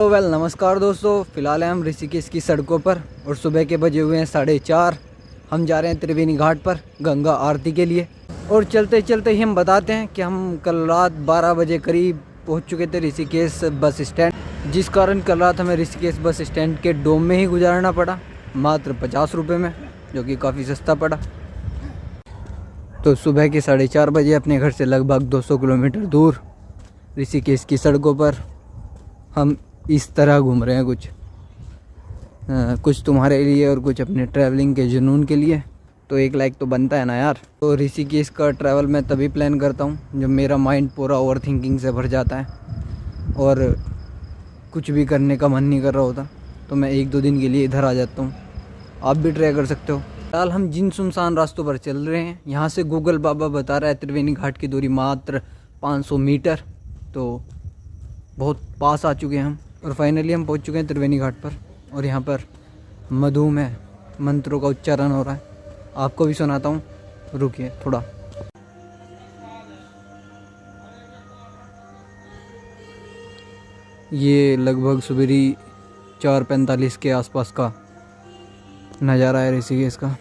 तो नमस्कार दोस्तों, फ़िलहाल हम ऋषिकेश की सड़कों पर और सुबह के बजे हुए हैं 4:30। हम जा रहे हैं त्रिवेणी घाट पर गंगा आरती के लिए। और चलते चलते ही हम बताते हैं कि हम कल रात 12 बजे करीब पहुंच चुके थे ऋषिकेश बस स्टैंड, जिस कारण कल रात हमें ऋषिकेश बस स्टैंड के डोम में ही गुजारना पड़ा, मात्र 50 रुपये में, जो कि काफ़ी सस्ता पड़ा। तो सुबह के 4:30 बजे अपने घर से लगभग 200 किलोमीटर दूर ऋषिकेश की सड़कों पर हम इस तरह घूम रहे हैं, कुछ तुम्हारे लिए और कुछ अपने ट्रैवलिंग के जुनून के लिए। तो एक लाइक तो बनता है ना यार। तो ऋषिकेश का ट्रैवल मैं तभी प्लान करता हूँ जब मेरा माइंड पूरा ओवर थिंकिंग से भर जाता है और कुछ भी करने का मन नहीं कर रहा होता, तो मैं 1-2 दिन के लिए इधर आ जाता हूँ। आप भी ट्राई कर सकते हो। फिलहाल हम जिन सुनसान रास्तों पर चल रहे हैं, यहाँ से गूगल बाबा बता रहा है त्रिवेणी घाट की दूरी मात्र 500 मीटर। तो बहुत पास आ चुके हैं हम और फाइनली हम पहुंच चुके हैं त्रिवेणी घाट पर। और यहाँ पर मधुमेह मंत्रों का उच्चारण हो रहा है, आपको भी सुनाता हूँ, रुकिए थोड़ा। ये लगभग सुबेरी 4:45 के आसपास का नज़ारा है ऋषिकेश का।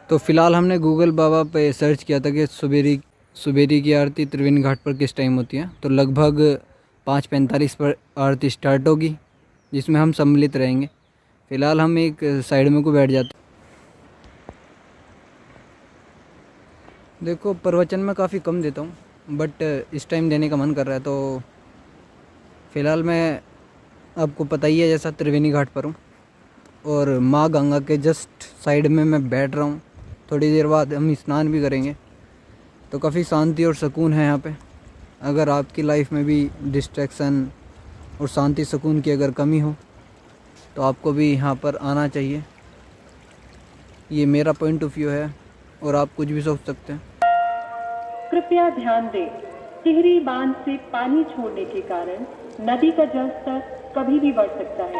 तो फ़िलहाल हमने गूगल बाबा पे सर्च किया था कि सुबेरी की आरती त्रिवेणी घाट पर किस टाइम होती है। तो लगभग 5:45 पर आरती स्टार्ट होगी, जिसमें हम सम्मिलित रहेंगे। फ़िलहाल हम एक साइड में को बैठ जाते। देखो, प्रवचन में काफ़ी कम देता हूँ, बट इस टाइम देने का मन कर रहा है। तो फ़िलहाल मैं, आपको पता ही है, जैसा त्रिवेणी घाट पर हूँ और माँ गंगा के जस्ट साइड में मैं बैठ रहा हूँ। थोड़ी देर बाद हम स्नान भी करेंगे। तो काफ़ी शांति और सुकून है यहाँ पे। अगर आपकी लाइफ में भी डिस्ट्रैक्शन और शांति सुकून की अगर कमी हो, तो आपको भी यहाँ पर आना चाहिए। ये मेरा पॉइंट ऑफ व्यू है और आप कुछ भी सोच सकते हैं। कृपया ध्यान दें, टिहरी बांध से पानी छोड़ने के कारण नदी का जलस्तर कभी भी बढ़ सकता है।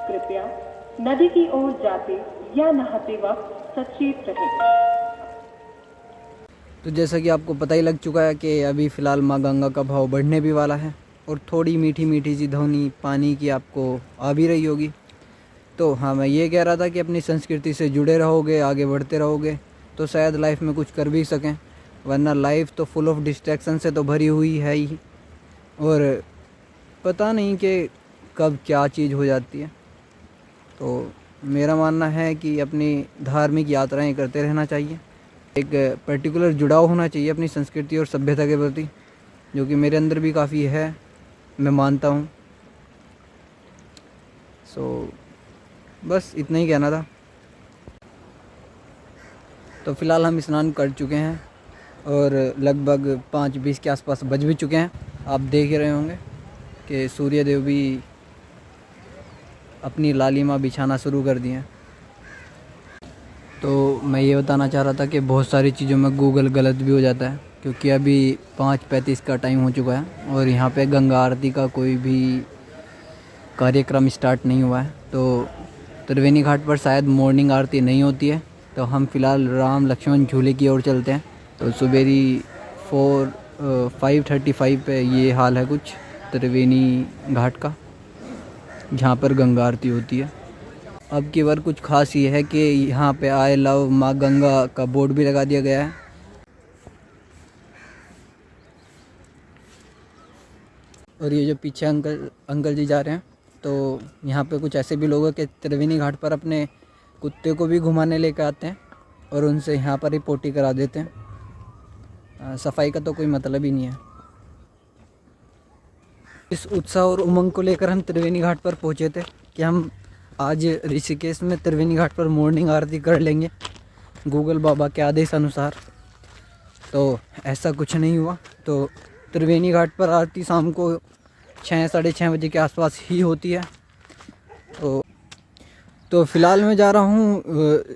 कृपया नदी की ओर जाते या नहाते वक्त सचेत रहें। तो जैसा कि आपको पता ही लग चुका है कि अभी फ़िलहाल माँ गंगा का भाव बढ़ने भी वाला है और थोड़ी मीठी मीठी सी ध्वनि पानी की आपको आ भी रही होगी। तो हाँ, मैं ये कह रहा था कि अपनी संस्कृति से जुड़े रहोगे, आगे बढ़ते रहोगे, तो शायद लाइफ में कुछ कर भी सकें। वरना लाइफ तो फुल ऑफ डिस्ट्रैक्शन से तो भरी हुई है ही, और पता नहीं कि कब क्या चीज़ हो जाती है। तो मेरा मानना है कि अपनी धार्मिक यात्राएं करते रहना चाहिए। एक पर्टिकुलर जुड़ाव होना चाहिए अपनी संस्कृति और सभ्यता के प्रति, जो कि मेरे अंदर भी काफ़ी है, मैं मानता हूँ। बस इतना ही कहना था। तो फ़िलहाल हम स्नान कर चुके हैं और लगभग 5:20 के आसपास बज भी चुके हैं। आप देख ही रहे होंगे कि सूर्यदेव भी अपनी लालिमा बिछाना शुरू कर दिए हैं। तो मैं ये बताना चाह रहा था कि बहुत सारी चीज़ों में गूगल गलत भी हो जाता है, क्योंकि अभी 5:35 का टाइम हो चुका है और यहाँ पे गंगा आरती का कोई भी कार्यक्रम स्टार्ट नहीं हुआ है। तो त्रिवेणी घाट पर शायद मॉर्निंग आरती नहीं होती है। तो हम फ़िलहाल राम लक्ष्मण झूले की ओर चलते हैं। तो सुबेरी 5:35 पे ये हाल है कुछ त्रिवेणी घाट का, जहाँ पर गंगा आरती होती है। अब की बार कुछ खास ये है कि यहाँ पे आई लव माँ गंगा का बोर्ड भी लगा दिया गया है। और ये जो पीछे अंकल जी जा रहे हैं, तो यहाँ पे कुछ ऐसे भी लोग हैं कि त्रिवेणी घाट पर अपने कुत्ते को भी घुमाने लेकर आते हैं और उनसे यहाँ पर ही पोटी करा देते हैं। सफाई का तो कोई मतलब ही नहीं है। इस उत्साह और उमंग को लेकर हम त्रिवेणी घाट पर पहुँचे थे कि हम आज ऋषिकेश में त्रिवेणी घाट पर मॉर्निंग आरती कर लेंगे गूगल बाबा के आदेश अनुसार। तो ऐसा कुछ नहीं हुआ। तो त्रिवेणी घाट पर आरती शाम को 6-6:30 बजे के आसपास ही होती है। तो फ़िलहाल मैं जा रहा हूँ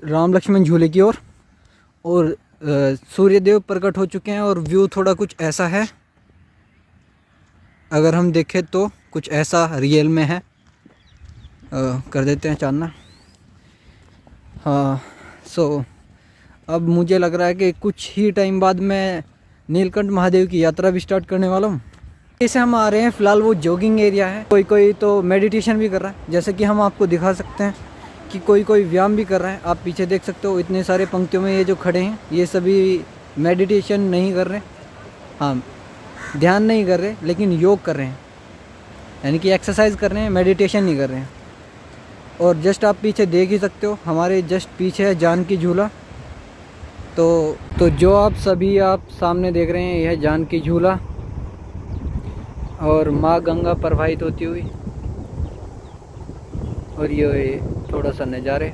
राम लक्ष्मण झूले की ओर और सूर्यदेव प्रकट हो चुके हैं और व्यू थोड़ा कुछ ऐसा है। अगर हम देखें तो कुछ ऐसा रियल में है। कर देते हैं चांदना। हाँ, अब मुझे लग रहा है कि कुछ ही टाइम बाद मैं नीलकंठ महादेव की यात्रा भी स्टार्ट करने वाला हूँ। जैसे हम आ रहे हैं फ़िलहाल वो जॉगिंग एरिया है, कोई कोई तो मेडिटेशन भी कर रहा है, जैसे कि हम आपको दिखा सकते हैं कि कोई कोई व्यायाम भी कर रहा है। आप पीछे देख सकते हो इतने सारे पंक्तियों में ये जो खड़े हैं ये सभी मेडिटेशन नहीं कर रहे, हाँ ध्यान नहीं कर रहे, लेकिन योग कर रहे हैं, यानी कि एक्सरसाइज कर रहे हैं, मेडिटेशन नहीं कर रहे हैं। और जस्ट आप पीछे देख ही सकते हो, हमारे जस्ट पीछे है जानकी झूला। तो जो आप सामने देख रहे हैं यह है जानकी झूला और माँ गंगा प्रवाहित होती हुई, और ये थोड़ा सा नज़ारे